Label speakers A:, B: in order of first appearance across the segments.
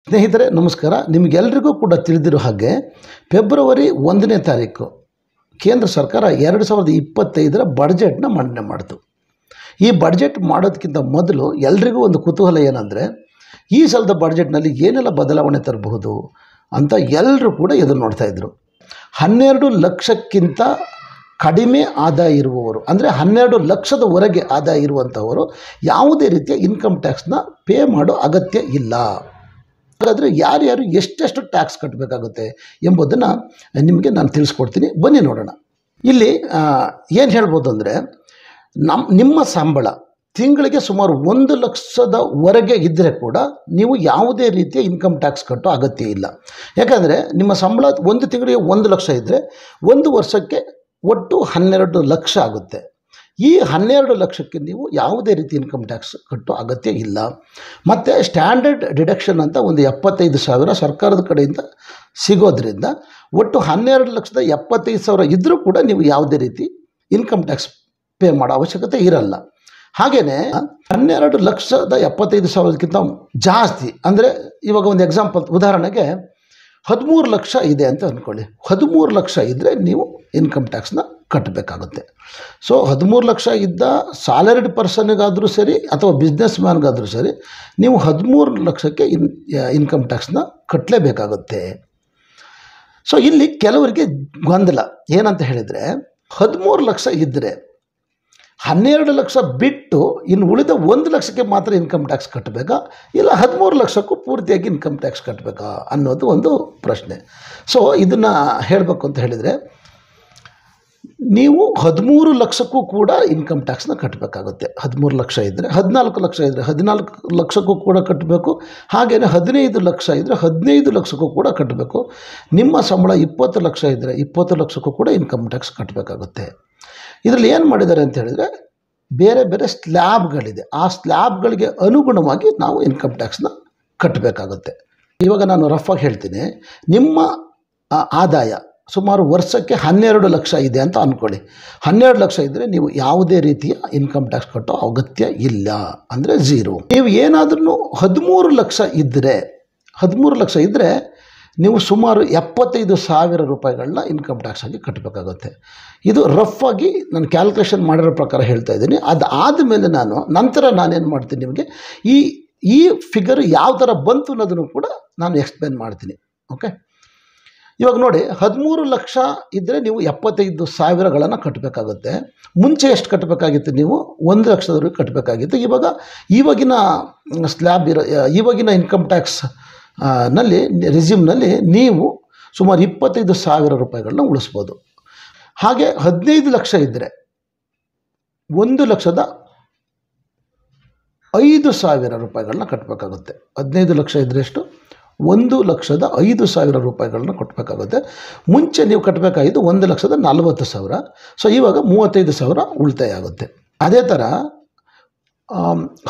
A: ಸ್ನೇಹಿತರೆ ನಮಸ್ಕಾರ. ನಿಮಗೆಲ್ಲರಿಗೂ ಕೂಡ ತಿಳಿದಿರೋ ಹಾಗೆ ಫೆಬ್ರವರಿ 1ನೇ ತಾರೀಕು ಕೇಂದ್ರ ಸರ್ಕಾರ 2025ರ ಬಡ್ಜೆಟ್ನ ಮಂಡನೆ ಮಾಡಿತು. ಈ ಬಡ್ಜೆಟ್ ಮಾಡೋದಕ್ಕಿಂತ ಮೊದಲು ಎಲ್ರಿಗೂ ಒಂದು ಕುತೂಹಲ ಏನಂದರೆ, ಈ ಸಲದ ಬಡ್ಜೆಟ್ನಲ್ಲಿ ಏನೆಲ್ಲ ಬದಲಾವಣೆ ತರಬಹುದು ಅಂತ ಎಲ್ಲರೂ ಕೂಡ ಎದುರು ನೋಡ್ತಾಯಿದ್ರು. 12 ಲಕ್ಷಕ್ಕಿಂತ ಕಡಿಮೆ ಆದಾಯ ಇರುವವರು, ಅಂದರೆ 12 ಲಕ್ಷದವರೆಗೆ ಆದಾಯ ಇರುವಂಥವರು ಯಾವುದೇ ರೀತಿಯ ಇನ್ಕಮ್ ಟ್ಯಾಕ್ಸ್ನ ಪೇ ಮಾಡೋ ಅಗತ್ಯ ಇಲ್ಲ. ಹಾಗಾದರೆ ಯಾರ್ಯಾರು ಎಷ್ಟೆಷ್ಟು ಟ್ಯಾಕ್ಸ್ ಕಟ್ಟಬೇಕಾಗುತ್ತೆ ಎಂಬುದನ್ನು ನಿಮಗೆ ನಾನು ತಿಳಿಸ್ಕೊಡ್ತೀನಿ. ಬನ್ನಿ ನೋಡೋಣ. ಇಲ್ಲಿ ಏನು ಹೇಳ್ಬೋದು ಅಂದರೆ, ನಿಮ್ಮ ಸಂಬಳ ತಿಂಗಳಿಗೆ ಸುಮಾರು 1 ಲಕ್ಷದವರೆಗೆ ಇದ್ದರೆ ಕೂಡ ನೀವು ಯಾವುದೇ ರೀತಿಯ ಇನ್ಕಮ್ ಟ್ಯಾಕ್ಸ್ ಕಟ್ಟೋ ಅಗತ್ಯ ಇಲ್ಲ. ಯಾಕಂದರೆ ನಿಮ್ಮ ಸಂಬಳ ಒಂದು ತಿಂಗಳಿಗೆ 1 ಲಕ್ಷ ಇದ್ದರೆ 1 ವರ್ಷಕ್ಕೆ ಒಟ್ಟು 12 ಲಕ್ಷ ಆಗುತ್ತೆ. ಈ 12 ಲಕ್ಷಕ್ಕೆ ನೀವು ಯಾವುದೇ ರೀತಿ ಇನ್ಕಮ್ ಟ್ಯಾಕ್ಸ್ ಕಟ್ಟೋ ಅಗತ್ಯ ಇಲ್ಲ. ಮತ್ತು ಸ್ಟ್ಯಾಂಡರ್ಡ್ ಡಿಡಕ್ಷನ್ ಅಂತ ಒಂದು 75,000 ಸರ್ಕಾರದ ಕಡೆಯಿಂದ ಸಿಗೋದ್ರಿಂದ ಒಟ್ಟು 12,75,000 ಇದ್ದರೂ ಕೂಡ ನೀವು ಯಾವುದೇ ರೀತಿ ಇನ್ಕಮ್ ಟ್ಯಾಕ್ಸ್ ಪೇ ಮಾಡೋ ಅವಶ್ಯಕತೆ ಇರಲ್ಲ. ಹಾಗೆಯೇ 12,75,000ಕ್ಕಿಂತ ಜಾಸ್ತಿ, ಅಂದರೆ ಇವಾಗ ಒಂದು ಎಕ್ಸಾಂಪಲ್, ಉದಾಹರಣೆಗೆ 13 ಲಕ್ಷ ಇದೆ ಅಂತ ಅಂದ್ಕೊಳ್ಳಿ. 13 ಲಕ್ಷ ಇದ್ದರೆ ನೀವು ಇನ್ಕಮ್ ಟ್ಯಾಕ್ಸ್ನ ಕಟ್ಟಬೇಕಾಗುತ್ತೆ. ಸೊ 13 ಲಕ್ಷ ಇದ್ದ ಸ್ಯಾಲರಿಡ್ ಪರ್ಸನ್ಗಾದರೂ ಸರಿ ಅಥವಾ ಬಿಸ್ನೆಸ್ ಮ್ಯಾನ್ಗಾದರೂ ಸರಿ ನೀವು 13 ಲಕ್ಷಕ್ಕೆ ಇನ್ಕಮ್ ಟ್ಯಾಕ್ಸ್ನ ಕಟ್ಟಲೇಬೇಕಾಗುತ್ತೆ. ಸೊ ಇಲ್ಲಿ ಕೆಲವರಿಗೆ ಗೊಂದಲ ಏನಂತ ಹೇಳಿದರೆ, 13 ಲಕ್ಷ ಇದ್ದರೆ 12 ಲಕ್ಷ ಬಿಟ್ಟು ಇನ್ನು ಉಳಿದ 1 ಲಕ್ಷಕ್ಕೆ ಮಾತ್ರ ಇನ್ಕಮ್ ಟ್ಯಾಕ್ಸ್ ಕಟ್ಟಬೇಕಾ, ಇಲ್ಲ 13 ಲಕ್ಷಕ್ಕೂ ಪೂರ್ತಿಯಾಗಿ ಇನ್ಕಮ್ ಟ್ಯಾಕ್ಸ್ ಕಟ್ಟಬೇಕಾ ಅನ್ನೋದು ಒಂದು ಪ್ರಶ್ನೆ. ಸೊ ಇದನ್ನು ಹೇಳಬೇಕು ಅಂತ ಹೇಳಿದರೆ, ನೀವು 13 ಲಕ್ಷಕ್ಕೂ ಕೂಡ ಇನ್ಕಮ್ ಟ್ಯಾಕ್ಸ್ನ ಕಟ್ಟಬೇಕಾಗುತ್ತೆ. 13 ಲಕ್ಷ ಇದ್ದರೆ, 14 ಲಕ್ಷ ಇದ್ದರೆ 14 ಲಕ್ಷಕ್ಕೂ ಕೂಡ ಕಟ್ಟಬೇಕು. ಹಾಗೆಯೇ 15 ಲಕ್ಷ ಇದ್ದರೆ 15 ಲಕ್ಷಕ್ಕೂ ಕೂಡ ಕಟ್ಟಬೇಕು. ನಿಮ್ಮ ಸಂಬಳ 20 ಲಕ್ಷ ಇದ್ದರೆ 20 ಲಕ್ಷಕ್ಕೂ ಕೂಡ ಇನ್ಕಮ್ ಟ್ಯಾಕ್ಸ್ ಕಟ್ಟಬೇಕಾಗುತ್ತೆ. ಇದರಲ್ಲಿ ಏನು ಮಾಡಿದ್ದಾರೆ ಅಂತ ಹೇಳಿದರೆ, ಬೇರೆ ಬೇರೆ ಸ್ಲ್ಯಾಬ್ಗಳಿದೆ. ಆ ಸ್ಲ್ಯಾಬ್ಗಳಿಗೆ ಅನುಗುಣವಾಗಿ ನಾವು ಇನ್ಕಮ್ ಟ್ಯಾಕ್ಸ್ನ ಕಟ್ಟಬೇಕಾಗುತ್ತೆ. ಇವಾಗ ನಾನು ರಫಾಗಿ ಹೇಳ್ತೀನಿ. ನಿಮ್ಮ ಆದಾಯ ಸುಮಾರು ವರ್ಷಕ್ಕೆ 12 ಲಕ್ಷ ಇದೆ ಅಂತ ಅಂದ್ಕೊಳ್ಳಿ. 12 ಲಕ್ಷ ಇದ್ದರೆ ನೀವು ಯಾವುದೇ ರೀತಿಯ ಇನ್ಕಮ್ ಟ್ಯಾಕ್ಸ್ ಕಟ್ಟೋ ಅಗತ್ಯ ಇಲ್ಲ, ಅಂದರೆ ಝೀರೋ. ನೀವು ಏನಾದ್ರೂ 13 ಲಕ್ಷ ಇದ್ದರೆ, 13 ಲಕ್ಷ ಇದ್ದರೆ ನೀವು ಸುಮಾರು 75,000 ರೂಪಾಯಿಗಳನ್ನ ಇನ್ಕಮ್ ಟ್ಯಾಕ್ಸ್ ಆಗಿ ಕಟ್ಟಬೇಕಾಗುತ್ತೆ. ಇದು ರಫಾಗಿ ನಾನು ಕ್ಯಾಲ್ಕುಲೇಷನ್ ಮಾಡಿರೋ ಪ್ರಕಾರ ಹೇಳ್ತಾ ಇದ್ದೀನಿ. ಅದಾದಮೇಲೆ ನಂತರ ನಾನೇನು ಮಾಡ್ತೀನಿ, ನಿಮಗೆ ಈ ಫಿಗರ್ ಯಾವ ಥರ ಬಂತು ಅನ್ನೋದನ್ನು ಕೂಡ ನಾನು ಎಕ್ಸ್ಪ್ಲೇನ್ ಮಾಡ್ತೀನಿ. ಓಕೆ, ಇವಾಗ ನೋಡಿ, 13 ಲಕ್ಷ ಇದ್ದರೆ ನೀವು 75,000ಗಳನ್ನು ಕಟ್ಟಬೇಕಾಗುತ್ತೆ. ಮುಂಚೆ ಎಷ್ಟು ಕಟ್ಟಬೇಕಾಗಿತ್ತು? ನೀವು 1 ಲಕ್ಷದವರೆಗೆ ಕಟ್ಟಬೇಕಾಗಿತ್ತು. ಇವಾಗಿನ ಸ್ಲ್ಯಾಬ್ ಇವಾಗಿನ ಇನ್ಕಮ್ ಟ್ಯಾಕ್ಸ್ ನಲ್ಲಿ ರೆಸ್ಯೂಮ್ನಲ್ಲಿ ನೀವು ಸುಮಾರು 25,000 ರೂಪಾಯಿಗಳನ್ನ ಉಳಿಸ್ಬೋದು. ಹಾಗೆ 15 ಲಕ್ಷ ಇದ್ದರೆ 1,05,000 ರೂಪಾಯಿಗಳನ್ನ ಕಟ್ಟಬೇಕಾಗುತ್ತೆ. 15 ಲಕ್ಷ ಇದ್ದರೆ ಎಷ್ಟು? 1,05,000 ರೂಪಾಯಿಗಳನ್ನ ಕಟ್ಟಬೇಕಾಗುತ್ತೆ. ಮುಂಚೆ ನೀವು ಕಟ್ಟಬೇಕಾಗಿದ್ದು 1,40,000. ಸೊ ಇವಾಗ 35,000 ಉಳಿತಾಯ ಆಗುತ್ತೆ. ಅದೇ ಥರ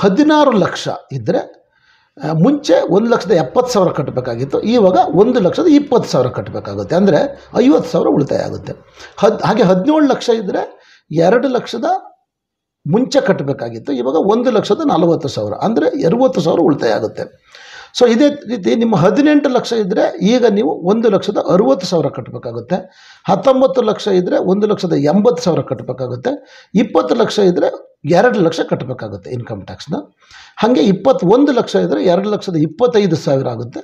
A: 16 ಲಕ್ಷ ಇದ್ದರೆ ಮುಂಚೆ 1,70,000 ಕಟ್ಟಬೇಕಾಗಿತ್ತು. ಇವಾಗ 1,20,000 ಕಟ್ಟಬೇಕಾಗುತ್ತೆ. ಅಂದರೆ 50,000 ಉಳಿತಾಯ ಆಗುತ್ತೆ. ಹಾಗೆ 17 ಲಕ್ಷ ಇದ್ದರೆ 2 ಲಕ್ಷದ ಮುಂಚೆ ಕಟ್ಟಬೇಕಾಗಿತ್ತು. ಇವಾಗ 1,40,000, ಅಂದರೆ 60,000 ಉಳಿತಾಯ ಆಗುತ್ತೆ. ಸೊ ಇದೇ ರೀತಿ ನಿಮ್ಮ 18 ಲಕ್ಷ ಇದ್ದರೆ ಈಗ ನೀವು 1,60,000 ಕಟ್ಟಬೇಕಾಗುತ್ತೆ. 19 ಲಕ್ಷ ಇದ್ದರೆ 1,80,000 ಕಟ್ಟಬೇಕಾಗುತ್ತೆ. 20 ಲಕ್ಷ ಇದ್ದರೆ 2 ಲಕ್ಷ ಕಟ್ಟಬೇಕಾಗುತ್ತೆ ಇನ್ಕಮ್ ಟ್ಯಾಕ್ಸ್ನ. ಹಾಗೆ 21 ಲಕ್ಷ ಇದ್ದರೆ 2,25,000 ಆಗುತ್ತೆ.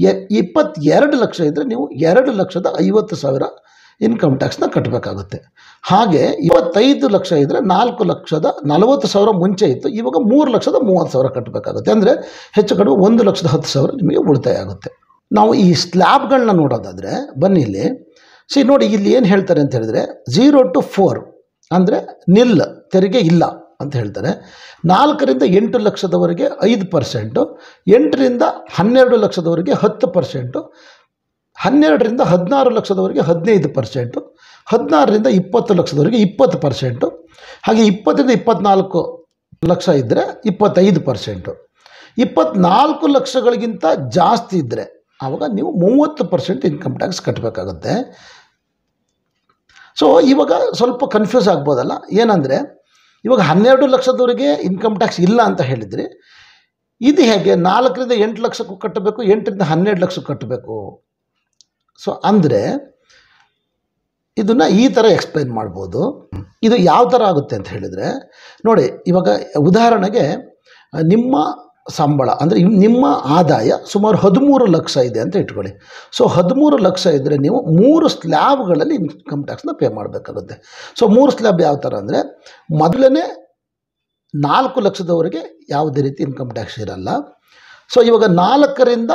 A: 22 ಲಕ್ಷ ಇದ್ದರೆ ನೀವು 2,50,000 ಇನ್ಕಮ್ ಟ್ಯಾಕ್ಸ್ನ ಕಟ್ಟಬೇಕಾಗುತ್ತೆ. ಹಾಗೆ 25 ಲಕ್ಷ ಇದ್ದರೆ 4,40,000 ಮುಂಚೆ ಇತ್ತು, ಇವಾಗ 3,30,000 ಕಟ್ಟಬೇಕಾಗುತ್ತೆ. ಅಂದರೆ ಹೆಚ್ಚು ಕಡಿಮೆ 1,10,000 ನಿಮಗೆ ಉಳಿತಾಯ ಆಗುತ್ತೆ. ನಾವು ಈ ಸ್ಲ್ಯಾಬ್ಗಳನ್ನ ನೋಡೋದಾದರೆ ಬನ್ನಿ ಇಲ್ಲಿ ನೋಡಿ, ಇಲ್ಲಿ ಏನು ಹೇಳ್ತಾರೆ ಅಂತ ಹೇಳಿದರೆ, 0 to 4 ಅಂದರೆ ನಿಲ್, ತೆರಿಗೆ ಇಲ್ಲ ಅಂತ ಹೇಳ್ತಾರೆ. 4ರಿಂದ 8 ಲಕ್ಷದವರೆಗೆ 5%, 8ರಿಂದ 12 ಲಕ್ಷದವರೆಗೆ 10%, 12ರಿಂದ 16 ಲಕ್ಷದವರೆಗೆ 15%, 16ರಿಂದ 20 ಲಕ್ಷದವರೆಗೆ 20%, ಹಾಗೆ 20ರಿಂದ 24 ಲಕ್ಷ ಇದ್ದರೆ 25%, 24 ಲಕ್ಷಗಳಿಗಿಂತ ಜಾಸ್ತಿ ಇದ್ದರೆ ಆವಾಗ ನೀವು 30% ಇನ್ಕಮ್ ಟ್ಯಾಕ್ಸ್ ಕಟ್ಟಬೇಕಾಗುತ್ತೆ. ಸೊ ಇವಾಗ ಸ್ವಲ್ಪ ಕನ್ಫ್ಯೂಸ್ ಆಗ್ಬೋದಲ್ಲ, ಏನಂದರೆ ಇವಾಗ 12 ಲಕ್ಷದವರೆಗೆ ಇನ್ಕಮ್ ಟ್ಯಾಕ್ಸ್ ಇಲ್ಲ ಅಂತ ಹೇಳಿದ್ರಿ. ಇದು ಹೇಗೆ 4ರಿಂದ 8 ಲಕ್ಷಕ್ಕೂ ಕಟ್ಟಬೇಕು, 8ರಿಂದ 12 ಲಕ್ಷಕ್ಕೂ ಕಟ್ಟಬೇಕು. ಸೊ ಅಂದರೆ ಇದನ್ನು ಈ ಥರ ಎಕ್ಸ್ಪ್ಲೈನ್ ಮಾಡ್ಬೋದು. ಇದು ಯಾವ ಥರ ಆಗುತ್ತೆ ಅಂತ ಹೇಳಿದರೆ ನೋಡಿ, ಇವಾಗ ಉದಾಹರಣೆಗೆ ನಿಮ್ಮ ಸಂಬಳ ಅಂದರೆ ನಿಮ್ಮ ಆದಾಯ ಸುಮಾರು 13 ಲಕ್ಷ ಇದೆ ಅಂತ ಇಟ್ಕೊಳ್ಳಿ. ಸೊ 13 ಲಕ್ಷ ಇದ್ದರೆ ನೀವು 3 ಸ್ಲ್ಯಾಬ್ಗಳಲ್ಲಿ ಇನ್ಕಮ್ ಟ್ಯಾಕ್ಸ್ನ ಪೇ ಮಾಡಬೇಕಾಗುತ್ತೆ. ಸೊ 3 ಸ್ಲ್ಯಾಬ್ ಯಾವ ಥರ ಅಂದರೆ, ಮೊದಲನೇ 4 ಲಕ್ಷದವರೆಗೆ ಯಾವುದೇ ರೀತಿ ಇನ್ಕಮ್ ಟ್ಯಾಕ್ಸ್ ಇರಲ್ಲ. ಸೊ ಇವಾಗ 4ರಿಂದ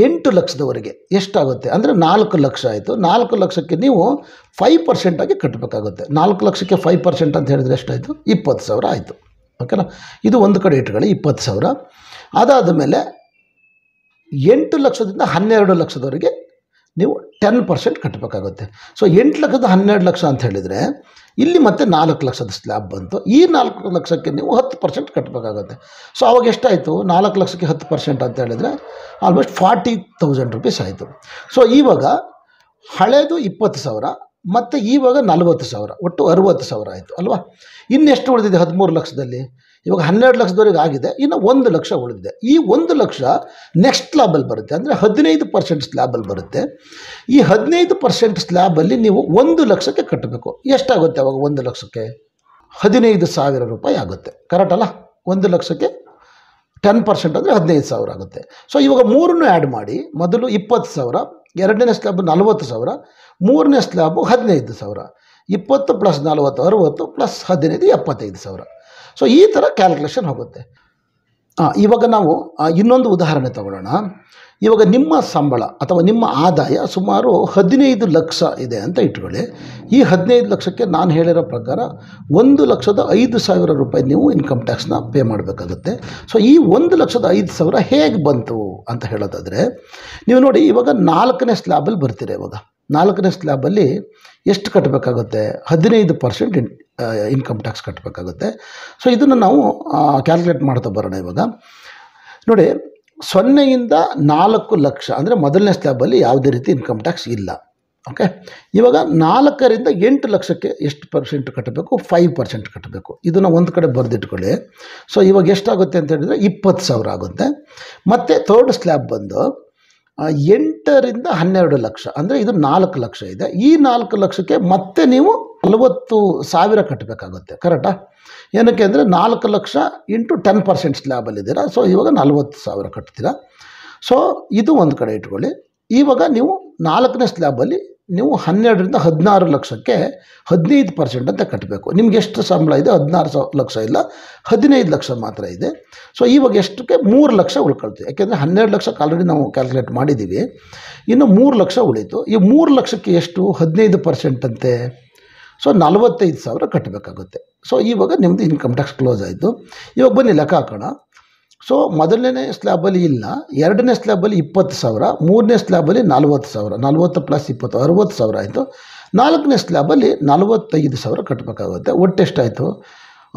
A: 8 ಲಕ್ಷದವರೆಗೆ ಎಷ್ಟಾಗುತ್ತೆ ಅಂದರೆ 4 ಲಕ್ಷ ಆಯಿತು. 4 ಲಕ್ಷಕ್ಕೆ ನೀವು 5% ಆಗಿ ಕಟ್ಟಬೇಕಾಗುತ್ತೆ. 4 ಲಕ್ಷಕ್ಕೆ 5% ಅಂತ ಹೇಳಿದರೆ ಎಷ್ಟಾಯಿತು? 20,000 ಆಯಿತು. ಓಕೆನಾ? ಇದು ಒಂದು ಕಡೆ ಇಟ್ಕೊಳ್ಳಿ 20,000. ಅದಾದ ಮೇಲೆ 8 ಲಕ್ಷದಿಂದ 12 ಲಕ್ಷದವರೆಗೆ ನೀವು 10% ಕಟ್ಟಬೇಕಾಗುತ್ತೆ. ಸೊ 8 ಲಕ್ಷದ 12 ಲಕ್ಷ ಅಂತ ಹೇಳಿದರೆ ಇಲ್ಲಿ ಮತ್ತೆ 4 ಲಕ್ಷದ ಸ್ಲ್ಯಾಬ್ ಬಂತು. ಈ 4 ಲಕ್ಷಕ್ಕೆ ನೀವು 10% ಕಟ್ಟಬೇಕಾಗುತ್ತೆ. ಸೊ ಅವಾಗ ಎಷ್ಟಾಯಿತು? 4 ಲಕ್ಷಕ್ಕೆ 10% ಅಂತ ಹೇಳಿದರೆ ಆಲ್ಮೋಸ್ಟ್ 40,000 ರೂಪೀಸ್ ಆಯಿತು. ಸೊ ಇವಾಗ ಹಳೇದು 20,000 ಮತ್ತು ಇವಾಗ 40,000, ಒಟ್ಟು 60,000 ಆಯಿತು ಅಲ್ವಾ? ಇನ್ನೆಷ್ಟು ಉಳಿದಿದೆ 13 ಲಕ್ಷದಲ್ಲಿ? ಇವಾಗ 12 ಲಕ್ಷದವರೆಗೆ ಆಗಿದೆ, ಇನ್ನು 1 ಲಕ್ಷ ಉಳಿದಿದೆ. ಈ 1 ಲಕ್ಷ ನೆಕ್ಸ್ಟ್ ಸ್ಲ್ಯಾಬಲ್ಲಿ ಬರುತ್ತೆ, ಅಂದರೆ 15% ಸ್ಲ್ಯಾಬಲ್ಲಿ ಬರುತ್ತೆ. ಈ 15% ಸ್ಲ್ಯಾಬಲ್ಲಿ ನೀವು 1 ಲಕ್ಷಕ್ಕೆ ಕಟ್ಟಬೇಕು. ಎಷ್ಟಾಗುತ್ತೆ ಅವಾಗ? 1 ಲಕ್ಷಕ್ಕೆ 15,000 ರೂಪಾಯಿ ಆಗುತ್ತೆ. ಕರೆಕ್ಟ್ ಅಲ್ಲ? 1 ಲಕ್ಷಕ್ಕೆ 10% ಅಂದರೆ 15,000 ಆಗುತ್ತೆ. ಸೊ ಇವಾಗ 3 ಆ್ಯಡ್ ಮಾಡಿ, ಮೊದಲು 20,000, ಎರಡನೇ ಸ್ಲ್ಯಾಬ್ 40,000, ಮೂರನೇ ಸ್ಲ್ಯಾಬು 15,000, 20 + 40 60 + 15 75,000. ಸೊ ಈ ಥರ ಕ್ಯಾಲ್ಕುಲೇಷನ್ ಹೋಗುತ್ತೆ. ಇವಾಗ ನಾವು ಇನ್ನೊಂದು ಉದಾಹರಣೆ ತಗೊಳ್ಳೋಣ. ಇವಾಗ ನಿಮ್ಮ ಸಂಬಳ ಅಥವಾ ನಿಮ್ಮ ಆದಾಯ ಸುಮಾರು 15 ಲಕ್ಷ ಇದೆ ಅಂತ ಇಟ್ಕೊಳ್ಳಿ. ಈ 15 ಲಕ್ಷಕ್ಕೆ ನಾನು ಹೇಳಿರೋ ಪ್ರಕಾರ 1,05,000 ರೂಪಾಯಿ ನೀವು ಇನ್ಕಮ್ ಟ್ಯಾಕ್ಸ್ನ ಪೇ ಮಾಡಬೇಕಾಗುತ್ತೆ. ಸೊ ಈ 1,05,000 ಹೇಗೆ ಬಂತು ಅಂತ ಹೇಳೋದಾದರೆ, ನೀವು ನೋಡಿ ಇವಾಗ 4ನೇ ಸ್ಲ್ಯಾಬಲ್ಲಿ ಬರ್ತೀರ. ಇವಾಗ 4ನೇ ಸ್ಲ್ಯಾಬಲ್ಲಿ ಎಷ್ಟು ಕಟ್ಟಬೇಕಾಗುತ್ತೆ? 15% ಇನ್ಕಮ್ ಟ್ಯಾಕ್ಸ್ ಕಟ್ಟಬೇಕಾಗುತ್ತೆ. ಸೊ ಇದನ್ನು ನಾವು ಕ್ಯಾಲ್ಕುಲೇಟ್ ಮಾಡ್ತಾ ಬರೋಣ. ಇವಾಗ ನೋಡಿ, 0ಯಿಂದ 4 ಲಕ್ಷ ಅಂದರೆ ಮೊದಲನೇ ಸ್ಲ್ಯಾಬಲ್ಲಿ ಯಾವುದೇ ರೀತಿ ಇನ್ಕಮ್ ಟ್ಯಾಕ್ಸ್ ಇಲ್ಲ. ಓಕೆ, ಇವಾಗ 4ರಿಂದ 8 ಲಕ್ಷಕ್ಕೆ ಎಷ್ಟು ಪರ್ಸೆಂಟ್ ಕಟ್ಟಬೇಕು? 5% ಕಟ್ಟಬೇಕು. ಇದನ್ನು ಒಂದು ಕಡೆ ಬರೆದಿಟ್ಕೊಳ್ಳಿ. ಸೊ ಇವಾಗ ಎಷ್ಟಾಗುತ್ತೆ ಅಂತ ಹೇಳಿದರೆ 20,000 ಆಗುತ್ತೆ. ಮತ್ತು ಥರ್ಡ್ ಸ್ಲ್ಯಾಬ್ ಬಂದು 8ರಿಂದ 12 ಲಕ್ಷ ಅಂದರೆ ಇದು 4 ಲಕ್ಷ ಇದೆ. ಈ 4 ಲಕ್ಷಕ್ಕೆ ಮತ್ತೆ ನೀವು 40,000 ಕಟ್ಟಬೇಕಾಗುತ್ತೆ. ಕರೆಕ್ಟಾ? ಏನಕ್ಕೆ ಅಂದರೆ 4 ಲಕ್ಷ ಇಂಟು 10% ಸ್ಲ್ಯಾಬಲ್ಲಿದ್ದೀರಾ. ಸೊ ಇವಾಗ 40,000 ಕಟ್ತೀರಾ. ಸೊ ಇದು ಒಂದು ಕಡೆ ಇಟ್ಕೊಳ್ಳಿ. ಇವಾಗ ನೀವು 4ನೇ ಸ್ಲ್ಯಾಬಲ್ಲಿ ನೀವು 12ರಿಂದ 16 ಲಕ್ಷಕ್ಕೆ 15% ಅಂತ ಕಟ್ಟಬೇಕು. ನಿಮ್ಗೆ ಎಷ್ಟು ಸಂಬಳ ಇದೆ? 16 ಲಕ್ಷ ಇಲ್ಲ, 15 ಲಕ್ಷ ಮಾತ್ರ ಇದೆ. ಸೊ ಇವಾಗ ಎಷ್ಟಕ್ಕೆ? 3 ಲಕ್ಷ ಉಳ್ಕೊಳ್ತೀವಿ. ಯಾಕೆಂದರೆ 12 ಲಕ್ಷಕ್ಕೆ ಆಲ್ರೆಡಿ ನಾವು ಕ್ಯಾಲ್ಕುಲೇಟ್ ಮಾಡಿದ್ದೀವಿ. ಇನ್ನು 3 ಲಕ್ಷ ಉಳೀತು. ಈ 3 ಲಕ್ಷಕ್ಕೆ ಎಷ್ಟು? 15% ಅಂತೆ. ಸೊ 45,000 ಕಟ್ಟಬೇಕಾಗುತ್ತೆ. ಸೊ ಇವಾಗ ನಿಮ್ಮದು ಇನ್ಕಮ್ ಟ್ಯಾಕ್ಸ್ ಕ್ಲೋಸ್ ಆಯಿತು. ಇವಾಗ ಬನ್ನಿ ಲೆಕ್ಕ ಹಾಕೋಣ. ಸೊ ಮೊದಲನೇ ಸ್ಲ್ಯಾಬಲ್ಲಿ ಇಲ್ಲ, ಎರಡನೇ ಸ್ಲ್ಯಾಬಲ್ಲಿ 20,000, ಮೂರನೇ ಸ್ಲ್ಯಾಬಲ್ಲಿ 40,000, 40 + 20 60,000 ಆಯಿತು. 4ನೇ ಸ್ಲ್ಯಾಬಲ್ಲಿ 45,000 ಕಟ್ಟಬೇಕಾಗುತ್ತೆ. ಒಟ್ಟೆಷ್ಟಾಯಿತು?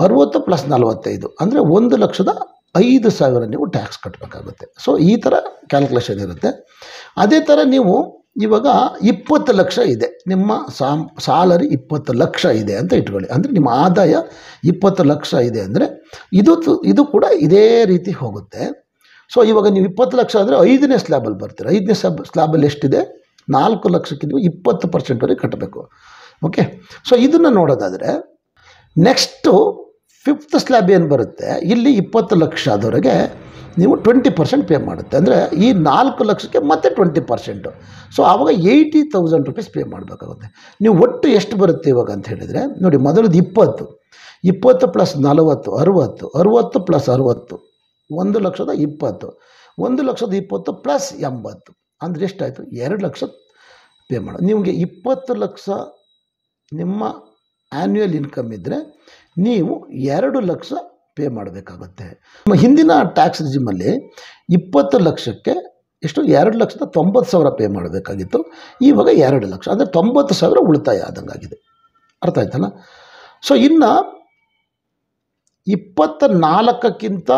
A: 60 + 45 ಅಂದರೆ 1,05,000 ನೀವು ಟ್ಯಾಕ್ಸ್ ಕಟ್ಟಬೇಕಾಗುತ್ತೆ. ಸೊ ಈ ಥರ ಕ್ಯಾಲ್ಕುಲೇಷನ್ ಇರುತ್ತೆ. ಅದೇ ಥರ ನೀವು ಇವಾಗ 20 ಲಕ್ಷ ಇದೆ, ನಿಮ್ಮ ಸ್ಯಾಲರಿ 20 ಲಕ್ಷ ಇದೆ ಅಂತ ಇಟ್ಕೊಳ್ಳಿ. ಅಂದರೆ ನಿಮ್ಮ ಆದಾಯ 20 ಲಕ್ಷ ಇದೆ ಅಂದರೆ ಇದು ಕೂಡ ಇದೇ ರೀತಿ ಹೋಗುತ್ತೆ. ಸೊ ಇವಾಗ ನೀವು 20 ಲಕ್ಷ ಅಂದರೆ 5ನೇ ಸ್ಲ್ಯಾಬಲ್ಲಿ ಬರ್ತೀರ. 5ನೇ ಸ್ಲ್ಯಾಬಲ್ಲಿ ಎಷ್ಟಿದೆ? 4 ಲಕ್ಷಕ್ಕೆ ನೀವು 20%ವರೆಗೆ ಕಟ್ಟಬೇಕು. ಓಕೆ, ಸೊ ಇದನ್ನು ನೋಡೋದಾದರೆ ನೆಕ್ಸ್ಟು 5th ಸ್ಲ್ಯಾಬ್ ಏನು ಬರುತ್ತೆ, ಇಲ್ಲಿ 20 ಲಕ್ಷದವರೆಗೆ ನೀವು 20% ಪೇ ಮಾಡುತ್ತೆ. ಅಂದರೆ ಈ 4 ಲಕ್ಷಕ್ಕೆ ಮತ್ತೆ 20%. ಸೊ ಆವಾಗ 80,000 ರೂಪೀಸ್ ಪೇ ಮಾಡಬೇಕಾಗುತ್ತೆ. ನೀವು ಒಟ್ಟು ಎಷ್ಟು ಬರುತ್ತೆ ಇವಾಗ ಅಂತ ಹೇಳಿದರೆ ನೋಡಿ, ಮೊದಲದು 20 + 40 60 60 + 60 1,20,000 1,20,000 + 80 ಅಂದರೆ ಎಷ್ಟಾಯಿತು? 2 ಲಕ್ಷ ಪೇ ಮಾಡೋದು. ನಿಮಗೆ 20 ಲಕ್ಷ ನಿಮ್ಮ ಆ್ಯನ್ಯುಯಲ್ ಇನ್ಕಮ್ ಇದ್ದರೆ ನೀವು 2 ಲಕ್ಷ ಪೇ ಮಾಡಬೇಕಾಗುತ್ತೆ. ನಮ್ಮ ಹಿಂದಿನ ಟ್ಯಾಕ್ಸ್ ರಿಜಿಮಲ್ಲಿ 20 ಲಕ್ಷಕ್ಕೆ ಎಷ್ಟು? 2,90,000 ಪೇ ಮಾಡಬೇಕಾಗಿತ್ತು. ಇವಾಗ 2 ಲಕ್ಷ ಅಂದರೆ 90,000 ಉಳಿತಾಯ ಆದಂಗಾಗಿದೆ. ಅರ್ಥ ಆಯ್ತಲ್ಲ? ಸೊ ಇನ್ನು 24ಕ್ಕಿಂತ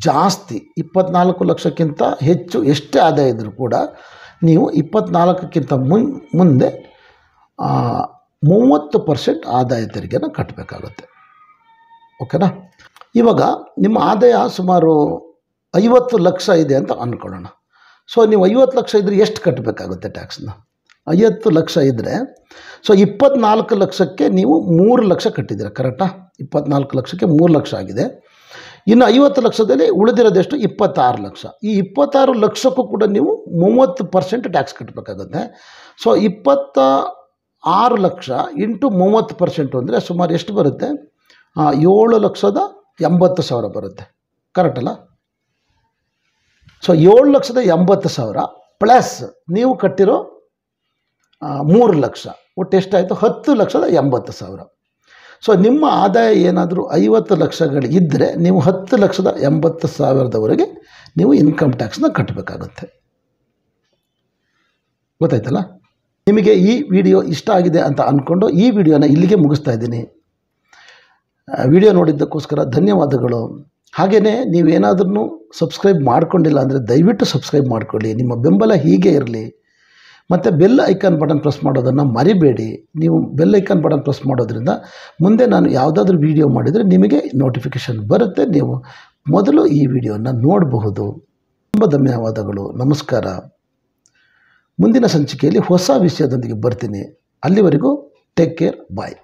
A: ಜಾಸ್ತಿ, 24 ಲಕ್ಷಕ್ಕಿಂತ ಹೆಚ್ಚು ಎಷ್ಟೇ ಆದಾಯ ಇದ್ದರೂ ಕೂಡ ನೀವು 24ಕ್ಕಿಂತ ಮುಂದೆ 30% ಆದಾಯ ತೆರಿಗೆನ ಕಟ್ಟಬೇಕಾಗುತ್ತೆ. ಓಕೆನಾ? ಇವಾಗ ನಿಮ್ಮ ಆದಾಯ ಸುಮಾರು 50 ಲಕ್ಷ ಇದೆ ಅಂತ ಅಂದ್ಕೊಳ್ಳೋಣ. ಸೊ ನೀವು 50 ಲಕ್ಷ ಇದ್ದರೆ ಎಷ್ಟು ಕಟ್ಟಬೇಕಾಗುತ್ತೆ ಟ್ಯಾಕ್ಸ್ನ? 50 ಲಕ್ಷ ಇದ್ದರೆ ಸೊ 24 ಲಕ್ಷಕ್ಕೆ ನೀವು 3 ಲಕ್ಷ ಕಟ್ಟಿದ್ದೀರ, ಕರೆಕ್ಟಾ? 24 ಲಕ್ಷಕ್ಕೆ 3 ಲಕ್ಷ ಆಗಿದೆ. ಇನ್ನು 50 ಲಕ್ಷದಲ್ಲಿ ಉಳಿದಿರೋದೆಷ್ಟು? 26 ಲಕ್ಷ. ಈ 26 ಲಕ್ಷಕ್ಕೂ ಕೂಡ ನೀವು 30% ಟ್ಯಾಕ್ಸ್ ಕಟ್ಟಬೇಕಾಗುತ್ತೆ. ಸೊ 26 ಲಕ್ಷ ಇಂಟು 30% ಅಂದರೆ ಸುಮಾರು ಎಷ್ಟು ಬರುತ್ತೆ? 7,80,000 ಬರುತ್ತೆ, ಕರೆಕ್ಟ್ ಅಲ್ಲ? ಸೊ 7,80,000 ಪ್ಲಸ್ ನೀವು ಕಟ್ಟಿರೋ 3 ಲಕ್ಷ, ಒಟ್ಟು ಎಷ್ಟಾಯಿತು? 10,80,000. ಸೊ ನಿಮ್ಮ ಆದಾಯ ಏನಾದರೂ 50 ಲಕ್ಷಗಳಿದ್ದರೆ ನೀವು 10,80,000ವರೆಗೆ ನೀವು ಇನ್ಕಮ್ ಟ್ಯಾಕ್ಸ್ನ ಕಟ್ಟಬೇಕಾಗುತ್ತೆ. ಗೊತ್ತಾಯ್ತಲ್ಲ? ನಿಮಗೆ ಈ ವಿಡಿಯೋ ಇಷ್ಟ ಆಗಿದೆ ಅಂತ ಅಂದ್ಕೊಂಡು ಈ ವಿಡಿಯೋನ ಇಲ್ಲಿಗೆ ಮುಗಿಸ್ತಾ ಇದ್ದೀನಿ. ವಿಡಿಯೋ ನೋಡಿದ್ದಕ್ಕೋಸ್ಕರ ಧನ್ಯವಾದಗಳು. ಹಾಗೆಯೇ ನೀವೇನಾದ್ರೂ ಸಬ್ಸ್ಕ್ರೈಬ್ ಮಾಡ್ಕೊಂಡಿಲ್ಲ ಅಂದರೆ ದಯವಿಟ್ಟು ಸಬ್ಸ್ಕ್ರೈಬ್ ಮಾಡ್ಕೊಳ್ಳಿ. ನಿಮ್ಮ ಬೆಂಬಲ ಹೀಗೆ ಇರಲಿ. ಮತ್ತು ಬೆಲ್ ಐಕಾನ್ ಬಟನ್ ಪ್ರೆಸ್ ಮಾಡೋದನ್ನು ಮರಿಬೇಡಿ. ನೀವು ಬೆಲ್ ಐಕಾನ್ ಬಟನ್ ಪ್ರೆಸ್ ಮಾಡೋದ್ರಿಂದ ಮುಂದೆ ನಾನು ಯಾವುದಾದ್ರೂ ವಿಡಿಯೋ ಮಾಡಿದರೆ ನಿಮಗೆ ನೋಟಿಫಿಕೇಷನ್ ಬರುತ್ತೆ, ನೀವು ಮೊದಲು ಈ ವಿಡಿಯೋನ ನೋಡಬಹುದು. ತುಂಬ ಧನ್ಯವಾದಗಳು, ನಮಸ್ಕಾರ. ಮುಂದಿನ ಸಂಚಿಕೆಯಲ್ಲಿ ಹೊಸ ವಿಷಯದೊಂದಿಗೆ ಬರ್ತೀನಿ. ಅಲ್ಲಿವರೆಗೂ ಟೇಕ್ ಕೇರ್, ಬಾಯ್.